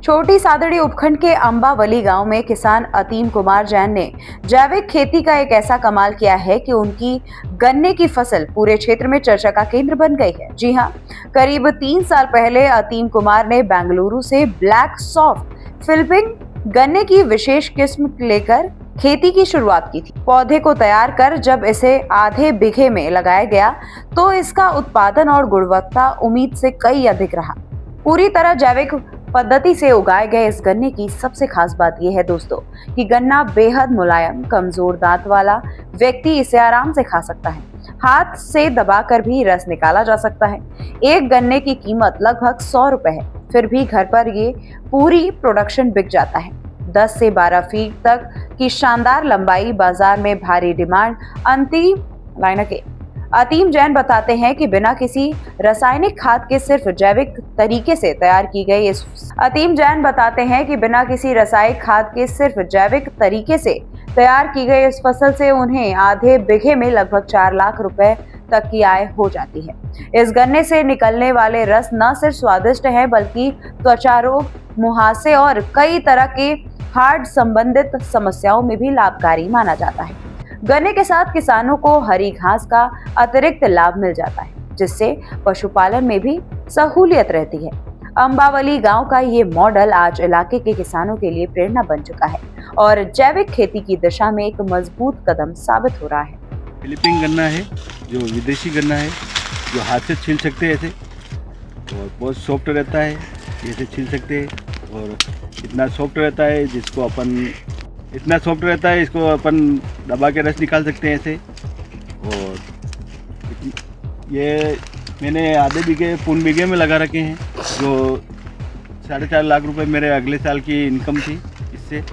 छोटी सादड़ी उपखंड के अंबावली गांव में किसान अतीम कुमार जैन ने जैविक खेती का एक ऐसा कमाल किया है कि उनकी गन्ने की फसल पूरे क्षेत्र में चर्चा का केंद्र बन गई है। जी हां, करीब 3 साल पहले अतीम कुमार ने बेंगलुरु से ब्लैक सॉफ्ट फिलिपिन गन्ने की विशेष किस्म लेकर खेती की शुरुआत की थी। पौधे को तैयार कर जब इसे आधे बीघे में लगाया गया तो इसका उत्पादन और गुणवत्ता उम्मीद से कई अधिक रहा। पूरी तरह जैविक पद्धति से उगाए गए इस गन्ने की सबसे खास बात यह है दोस्तों कि गन्ना बेहद मुलायम, कमजोर दांत वाला व्यक्ति इसे आराम से खा सकता है। हाथ से दबाकर भी रस निकाला जा सकता है। एक गन्ने की कीमत लगभग 100 रुपए है, फिर भी घर पर ये पूरी प्रोडक्शन बिक जाता है। 10 से 12 फीट तक की शानदार लंबाई, बाजार में भारी डिमांड। अतीम जैन बताते हैं कि बिना किसी रासायनिक खाद के सिर्फ जैविक तरीके से तैयार की गई इस फसल से उन्हें आधे बीघे में लगभग 4 लाख रुपए तक की आय हो जाती है। इस गन्ने से निकलने वाले रस न सिर्फ स्वादिष्ट है बल्कि त्वचा रोग, मुहासे और कई तरह के हार्ट संबंधित समस्याओं में भी लाभकारी माना जाता है। गन्ने के साथ किसानों को हरी घास का अतिरिक्त लाभ मिल जाता है, जिससे पशुपालन में भी सहूलियत रहती है। अंबावली गांव का ये मॉडल आज इलाके के किसानों के लिए प्रेरणा बन चुका है और जैविक खेती की दिशा में एक मजबूत कदम साबित हो रहा है। फिलिपिन गन्ना है, जो विदेशी गन्ना है, जो हाथ से छील सकते हैं ऐसे, और बहुत सॉफ्ट रहता है, ऐसे छील सकते हैं। और इतना सॉफ्ट रहता है इसको अपन दबा के रस निकाल सकते हैं ऐसे। और ये मैंने आधे बीघे पूर्ण बीघे में लगा रखे हैं, जो 4.5 लाख रुपए मेरे अगले साल की इनकम थी इससे।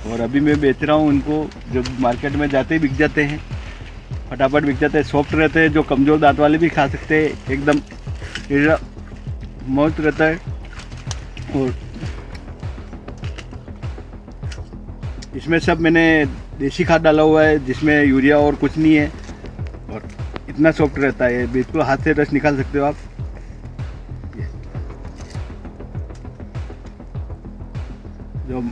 और अभी मैं बेच रहा हूँ इनको, जो मार्केट में जाते ही बिक जाते हैं, फटाफट बिक जाते हैं, सॉफ्ट रहते हैं, जो कमज़ोर दांत वाले भी खा सकते हैं, एकदम मौत रहता है। और इसमें सब मैंने देसी खाद डाला हुआ है, जिसमें यूरिया और कुछ नहीं है, और इतना सॉफ्ट रहता है, बिल्कुल हाथ से रस निकाल सकते हो आप। जो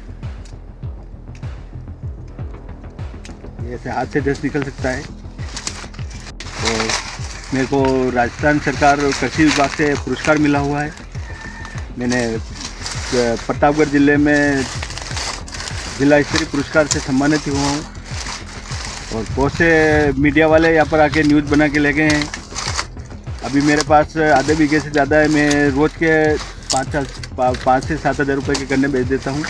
ऐसे हाथ से रस निकल सकता है। और मेरे को राजस्थान सरकार कृषि विभाग से पुरस्कार मिला हुआ है। मैंने प्रतापगढ़ जिले में जिला स्तरीय पुरस्कार से सम्मानित हुआ हूँ। और बहुत से मीडिया वाले यहाँ पर आके न्यूज़ बना के ले गए हैं। अभी मेरे पास आधे बीघे से ज़्यादा है। मैं रोज़ के 5 से 7 हज़ार रुपये के गन्ने बेच देता हूँ।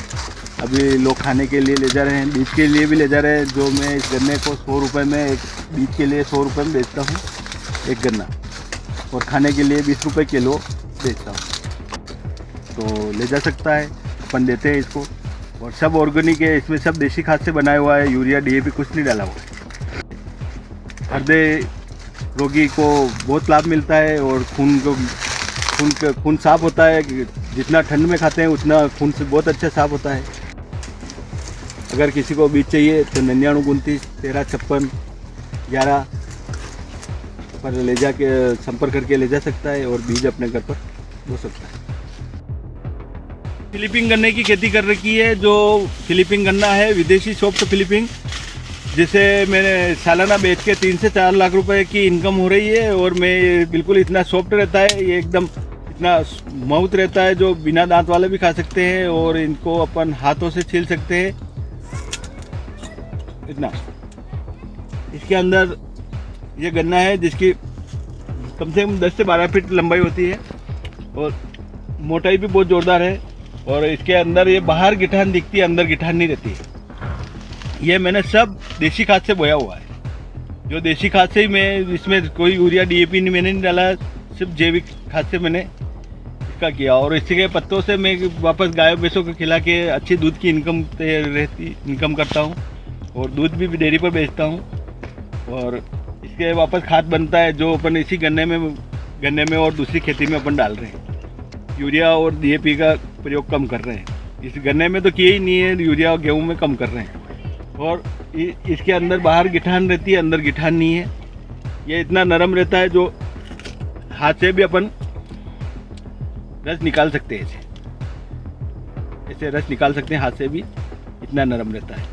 अभी लोग खाने के लिए ले जा रहे हैं, बीज के लिए भी ले जा रहे हैं। जो मैं इस गन्ने को 100 रुपये में, एक बीज के लिए 100 रुपये में बेचता हूँ एक गन्ना, और खाने के लिए 20 रुपये किलो बेचता हूँ। तो ले जा सकता है, अपन देते हैं इसको। और सब ऑर्गेनिक है, इसमें सब देसी खाद से बनाया हुआ है, यूरिया DAP कुछ नहीं डाला हुआ है। हृदय रोगी को बहुत लाभ मिलता है, और खून साफ होता है। जितना ठंड में खाते हैं उतना खून से बहुत अच्छा साफ होता है। अगर किसी को बीज चाहिए तो 99 29 13 56 11 पर ले जाके संपर्क करके ले जा सकता है, और बीज अपने घर पर हो सकता है। फिलिपिन गन्ने की खेती कर रखी है, जो फिलिपिन गन्ना है, विदेशी सॉफ्ट फिलिपिन, जिसे मैंने सालाना बेच के 3 से 4 लाख रुपए की इनकम हो रही है। और मैं बिल्कुल इतना सॉफ्ट रहता है, ये एकदम इतना स्मूथ रहता है, जो बिना दांत वाले भी खा सकते हैं, और इनको अपन हाथों से छील सकते हैं। इतना इसके अंदर ये गन्ना है, जिसकी कम से कम 10 से 12 फीट लंबाई होती है, और मोटाई भी बहुत ज़ोरदार है। और इसके अंदर ये बाहर गिठान दिखती है, अंदर गिठान नहीं रहती है। ये मैंने सब देसी खाद से बोया हुआ है, जो देसी खाद से ही मैं, इसमें कोई यूरिया DAP मैंने नहीं डाला, सिर्फ जैविक खाद से मैंने इसका किया। और इसके पत्तों से मैं वापस गाय भैंसों को खिला के अच्छी दूध की इनकम करता हूँ, और दूध भी डेयरी पर बेचता हूँ। और इसके वापस खाद बनता है, जो अपन इसी गन्ने में और दूसरी खेती में अपन डाल रहे हैं। यूरिया और DAP का प्रयोग कम कर रहे हैं। इस गन्ने में तो किए ही नहीं है, यूरिया और गेहूं में कम कर रहे हैं। और इसके अंदर बाहर गिठान रहती है, अंदर गिठान नहीं है। ये इतना नरम रहता है, जो हाथ से भी अपन रस निकाल सकते हैं इसे। ऐसे रस निकाल सकते हैं हाथ से भी, इतना नरम रहता है।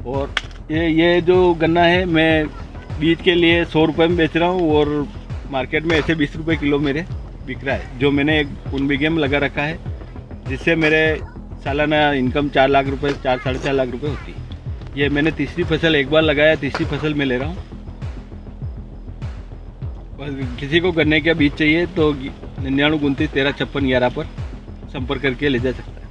और ये जो गन्ना है मैं बीज के लिए 100 रुपये में बेच रहा हूँ और मार्केट में ऐसे 20 रुपये किलो मेरे बिक रहा है, जो मैंने एक 1 बीघे में लगा रखा है, जिससे मेरे सालाना इनकम 4 लाख रुपये 4-4.5 लाख रुपये होती है। ये मैंने तीसरी फसल एक बार लगाया, तीसरी फसल में ले रहा हूँ। बस किसी को गन्ने का बीज चाहिए तो 99 29 13 56 11 पर संपर्क करके ले जा सकता है।